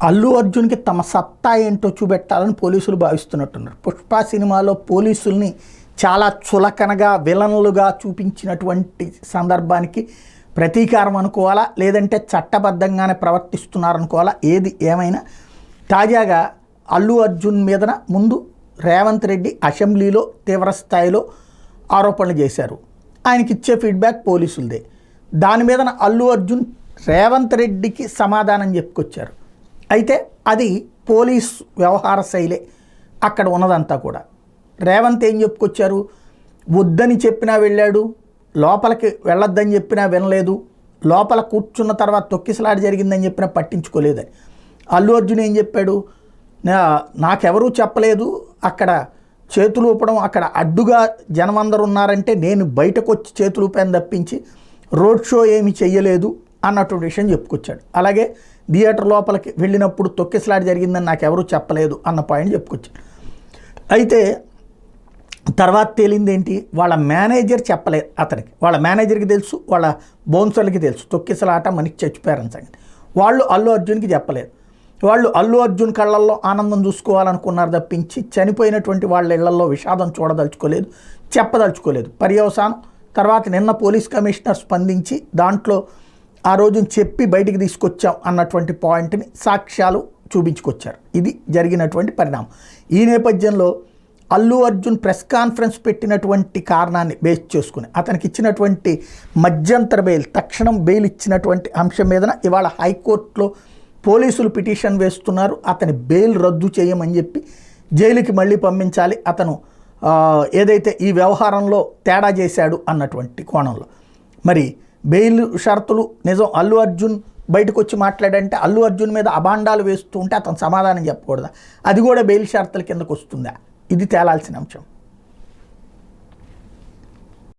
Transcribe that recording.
అల్లు అర్జున్కి తమ సత్తా ఏంటో చూపెట్టాలని పోలీసులు భావిస్తున్నట్టున్నారు. పుష్ప సినిమాలో పోలీసుల్ని చాలా చులకనగా విలన్లుగా చూపించినటువంటి సందర్భానికి ప్రతీకారం అనుకోవాలా, లేదంటే చట్టబద్ధంగానే ప్రవర్తిస్తున్నారనుకోవాలా, ఏది ఏమైనా తాజాగా అల్లు అర్జున్ మీదన ముందు రేవంత్ రెడ్డి అసెంబ్లీలో తీవ్రస్థాయిలో ఆరోపణలు చేశారు. ఆయనకి ఇచ్చే ఫీడ్బ్యాక్ పోలీసులదే. దాని మీదన అల్లు అర్జున్ రేవంత్ రెడ్డికి సమాధానం చెప్పుకొచ్చారు. అయితే అది పోలీస్ వ్యవహార శైలే అక్కడ ఉన్నదంతా కూడా. రేవంత్ ఏం చెప్పుకొచ్చారు, వద్దని చెప్పినా వెళ్ళాడు, లోపలికి వెళ్ళొద్దని చెప్పినా వినలేదు, లోపల కూర్చున్న తర్వాత తొక్కిసలాట జరిగిందని చెప్పినా పట్టించుకోలేదని. అల్లు అర్జున్ ఏం చెప్పాడు, నాకెవరూ చెప్పలేదు, అక్కడ చేతులు ఊపడం, అక్కడ అడ్డుగా జనమందరూ ఉన్నారంటే నేను బయటకు వచ్చి చేతులు ఊపాను తప్పించి రోడ్ షో ఏమి చెయ్యలేదు అన్నటువంటి విషయం చెప్పుకొచ్చాడు. అలాగే థియేటర్ లోపలికి వెళ్ళినప్పుడు తొక్కిసలాట జరిగిందని నాకెవరూ చెప్పలేదు అన్న పాయింట్ చెప్పుకొచ్చాడు. అయితే తర్వాత తేలింది ఏంటి, వాళ్ళ మేనేజర్ చెప్పలేదు అతనికి. వాళ్ళ మేనేజర్కి తెలుసు, వాళ్ళ బౌన్సర్లకి తెలుసు తొక్కిసలాట మనకి చచ్చిపోయారని సంగతి. వాళ్ళు అల్లు అర్జున్కి చెప్పలేదు. వాళ్ళు అల్లు అర్జున్ కళ్ళల్లో ఆనందం చూసుకోవాలనుకున్నారు తప్పించి చనిపోయినటువంటి వాళ్ళ ఇళ్లలో విషాదం చూడదలుచుకోలేదు, చెప్పదలుచుకోలేదు. పర్యవసానం తర్వాత నిన్న పోలీస్ కమిషనర్ స్పందించి దాంట్లో ఆ రోజున చెప్పి బయటికి తీసుకొచ్చాం అన్నటువంటి పాయింట్ని సాక్ష్యాలు చూపించుకొచ్చారు. ఇది జరిగినటువంటి పరిణామం. ఈ నేపథ్యంలో అల్లు అర్జున్ ప్రెస్ కాన్ఫరెన్స్ పెట్టినటువంటి కారణాన్ని బేస్ చేసుకుని అతనికి ఇచ్చినటువంటి మధ్యంతర బెయిల్, తక్షణం బెయిల్ ఇచ్చినటువంటి అంశం మీదన ఇవాళ హైకోర్టులో పోలీసులు పిటిషన్ వేస్తున్నారు. అతని బెయిల్ రద్దు చేయమని చెప్పి జైలుకి మళ్ళీ పంపించాలి, అతను ఏదైతే ఈ వ్యవహారంలో తేడా చేశాడు అన్నటువంటి కోణంలో. మరి బెయిల్ షరతులు నిజం అల్లు అర్జున్ బయటకు వచ్చి మాట్లాడంటే అల్లు అర్జున్ మీద అభాండాలు వేస్తూ ఉంటే అతను సమాధానం చెప్పకూడదా, అది కూడా బెయిల్ షరతుల కిందకు వస్తుందా, ఇది తేలాల్సిన అంశం.